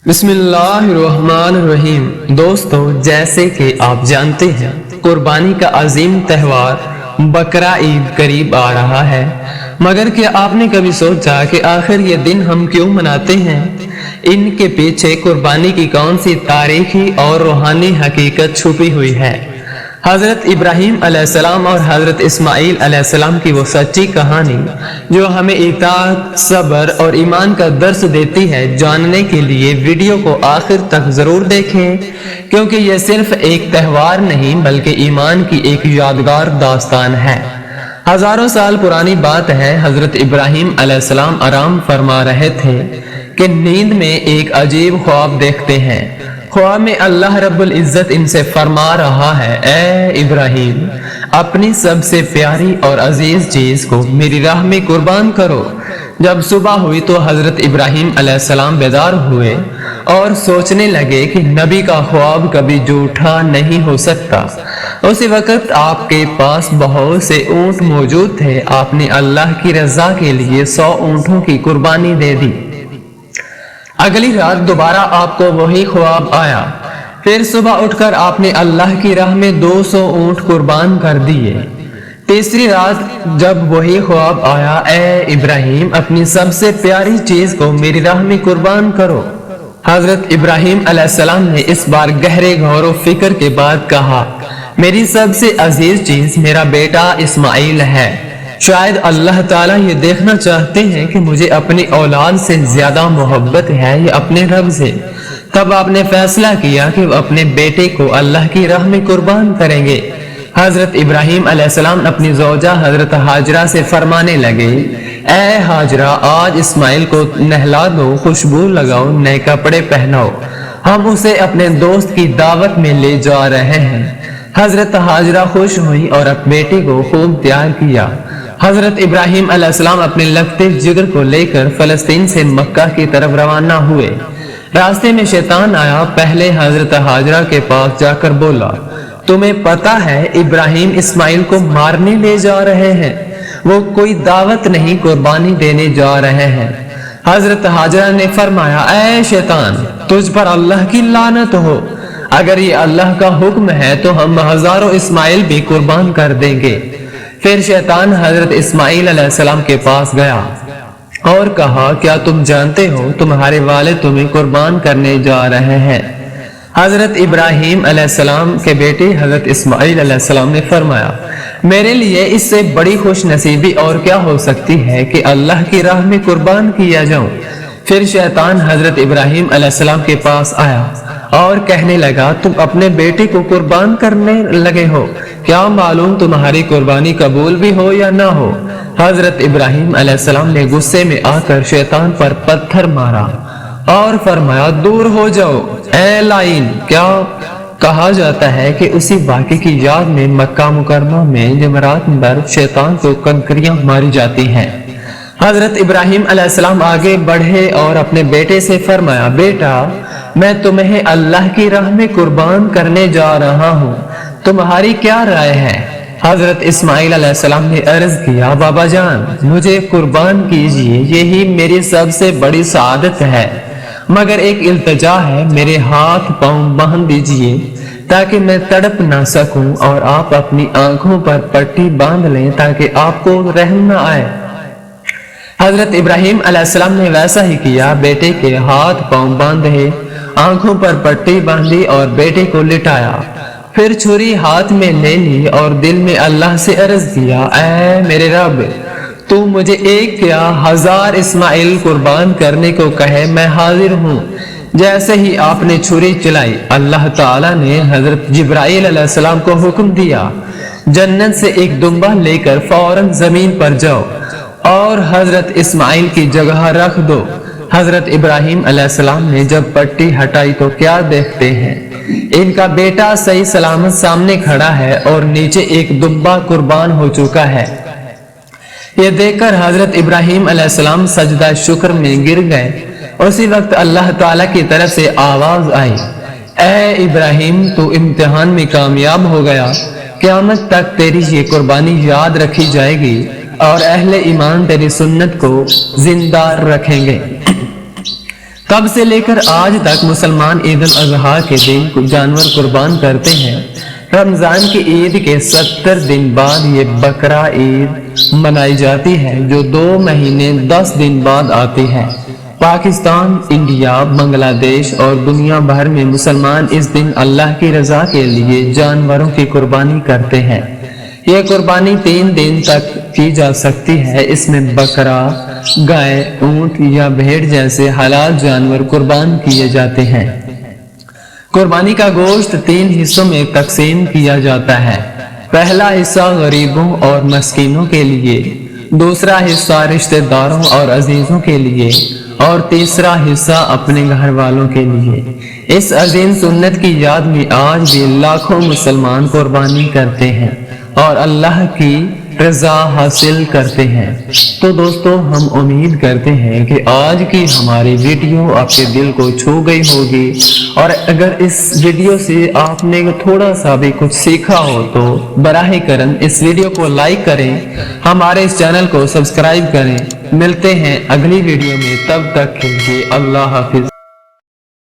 बिस्मिल्लाहिर्रहमानिर्रहीम। दोस्तों, जैसे कि आप जानते हैं, कुर्बानी का अजीम त्यौहार बकरा ईद करीब आ रहा है। मगर क्या आपने कभी सोचा कि आखिर ये दिन हम क्यों मनाते हैं? इनके पीछे कुर्बानी की कौन सी तारीखी और रूहानी हकीकत छुपी हुई है? हजरत इब्राहीम अलैहिस्सलाम और हजरत इस्माइल अलैहिस्सलाम की वो सच्ची कहानी जो हमें इताअत, सब्र और ईमान का दर्स देती है, जानने के लिए वीडियो को आखिर तक जरूर देखें, क्योंकि यह सिर्फ एक त्यौहार नहीं बल्कि ईमान की एक यादगार दास्तान है। हजारों साल पुरानी बात है। हजरत इब्राहीम अलैहिस्सलाम आराम फरमा रहे थे कि नींद में एक अजीब ख्वाब देखते हैं। ख्वाब में अल्लाह रब्बुल इज्जत इनसे फरमा रहा है, ए इब्राहीम, अपनी सबसे प्यारी और अजीज चीज को मेरी राह में कुर्बान करो। जब सुबह हुई तो हजरत इब्राहीम अलैहिस्सलाम बेदार हुए और सोचने लगे कि नबी का ख्वाब कभी झूठा नहीं हो सकता। उसी वक्त आपके पास बहुत से ऊंट मौजूद थे। आपने अल्लाह की रजा के लिए 100 ऊंटों की कुर्बानी दे दी। अगली रात दोबारा आपको वही ख्वाब आया। फिर सुबह उठकर आपने अल्लाह की राह में 200 ऊंट कुर्बान कर दिए। तीसरी रात जब वही ख्वाब आया, ए इब्राहीम, अपनी सबसे प्यारी चीज को मेरी राह में कुर्बान करो। हजरत इब्राहीम अलैहिस्सलाम ने इस बार गहरे गौर व फिक्र के बाद कहा, मेरी सबसे अजीज चीज मेरा बेटा इस्माइल है। शायद अल्लाह ताला ये देखना चाहते हैं कि मुझे अपनी औलाद से ज्यादा मोहब्बत है या अपने रब से। तब आपने फैसला किया कि वो अपने बेटे को अल्लाह की राह में कुर्बान करेंगे। हजरत इब्राहीम अलैहिस्सलाम अपनी ज़ौजा हजरत हाजरा से फरमाने लगे, ए हाजरा, आज इस्माइल को नहला दो, खुशबू लगाओ, नए कपड़े पहनाओ, हम उसे अपने दोस्त की दावत में ले जा रहे हैं। हजरत हाजरा खुश हुई और अपने बेटे को खूब तैयार किया। हजरत इब्राहीम अलैहिस्सलाम अपने लगते जिगर को लेकर फलस्तीन से मक्का की तरफ रवाना हुए। रास्ते में शैतान आया। पहले हजरत हाजरा के पास जाकर बोला, तुम्हें पता है इब्राहीम इस्माइल को मारने ले जा रहे हैं, वो कोई दावत नहीं, कुर्बानी देने जा रहे हैं। हजरत हाजरा ने फरमाया, ऐ शैतान, तुझ पर अल्लाह की लानत हो, अगर ये अल्लाह का हुक्म है तो हम हजारों इस्माइल भी कुर्बान कर देंगे। फिर शैतान हजरत इस्माइल अलैहिस्सलाम के पास गया और कहा, क्या तुम जानते हो तुम्हारे वालिद तुम्हें कुर्बान करने जा रहे हैं? हजरत इब्राहीम अलैहिस्सलाम के बेटे हजरत इस्माइल अलैहिस्सलाम ने फरमाया, मेरे लिए इससे बड़ी खुश नसीबी और क्या हो सकती है कि अल्लाह की राह में कुर्बान किया जाऊं। फिर शैतान हजरत इब्राहीम अलैहिस्सलाम के पास आया और कहने लगा, तुम अपने बेटे को कुर्बान करने लगे हो, क्या मालूम तुम्हारी कुर्बानी कबूल भी हो या ना हो। हजरत इब्राहीम अलैहिस्सलाम ने गुस्से में आकर शैतान पर पत्थर मारा और फरमाया, दूर हो जाओ ए लाइन। क्या कहा जाता है कि उसी वाक़े की याद में मक्का मुकर्रमा में जमरात पर शैतान को कंकरियां मारी जाती हैं। हजरत इब्राहीम अलैहिस्सलाम आगे बढ़े और अपने बेटे से फरमाया, बेटा, मैं तुम्हें अल्लाह की राह में कुर्बान करने जा रहा हूँ, तुम्हारी क्या राय है? हजरत इस्माइल अलैहिस्सलाम ने अर्ज किया, बाबा जान, मुझे कुर्बान कीजिए, यही मेरी सबसे बड़ी सादत है, मगर एक इल्तिजा है, मेरे हाथ पांव बांध दीजिए ताकि मैं तड़प ना सकूं और आप अपनी आंखों पर पट्टी बांध लें ताकि आपको रहम न आए। हजरत इब्राहीम अलैहिस्सलाम ने वैसा ही किया। बेटे के हाथ पांव बांधे, आंखों पर पट्टी बांधी और बेटे को लिटाया। फिर छुरी हाथ में ले ली और दिल में अल्लाह से अर्ज किया, ऐ मेरे रब, तू मुझे एक क्या 1000 इस्माइल कुर्बान करने को कहे, मैं हाजिर हूँ। जैसे ही आपने छुरी चलाई, अल्लाह ताला ने हजरत जिब्राइल अलैहिस्सलाम को हुक्म दिया, जन्नत से एक दुम्बा लेकर फौरन जमीन पर जाओ और हजरत इस्माइल की जगह रख दो। हजरत इब्राहीम अलैहिस्सलाम ने जब पट्टी हटाई तो क्या देखते हैं, इनका बेटा सही सलामत सामने खड़ा है और नीचे एक दुम्बा कुर्बान हो चुका है। ये देखकर हजरत इब्राहीम अलैहिस्सलाम सजदा शुक्र में गिर गए। उसी वक्त अल्लाह ताला की तरफ से आवाज आई, ए इब्राहीम, तू इम्तिहान में कामयाब हो गया, क़यामत तक तेरी ये कुर्बानी याद रखी जाएगी और अहले ईमान तेरी सुन्नत को जिंदा रखेंगे। तब से लेकर आज तक मुसलमान ईद उल अजहा के दिन जानवर कुर्बान करते हैं। रमजान की ईद के 70 दिन बाद ये बकरा ईद मनाई जाती है, जो 2 महीने 10 दिन बाद आती है। पाकिस्तान, इंडिया, बांग्लादेश और दुनिया भर में मुसलमान इस दिन अल्लाह की रजा के लिए जानवरों की कुर्बानी करते हैं। यह कुर्बानी 3 दिन तक की जा सकती है। इसमें बकरा, गाय, ऊंट या भेड़ जैसे हलाल जानवर कुर्बान किए जाते हैं। कुर्बानी का गोश्त 3 हिस्सों में तकसीम किया जाता है। पहला हिस्सा गरीबों और मस्कीनों के लिए, दूसरा हिस्सा रिश्तेदारों और अजीजों के लिए और तीसरा हिस्सा अपने घर वालों के लिए। इस अजीम सुन्नत की याद में आज भी लाखों मुसलमान कुर्बानी करते हैं और अल्लाह की रजा हासिल करते हैं। तो दोस्तों, हम उम्मीद करते हैं कि आज की हमारी वीडियो आपके दिल को छू गई होगी, और अगर इस वीडियो से आपने थोड़ा सा भी कुछ सीखा हो तो बराह करम इस वीडियो को लाइक करें, हमारे इस चैनल को सब्सक्राइब करें। मिलते हैं अगली वीडियो में, तब तक के लिए अल्लाह हाफिज।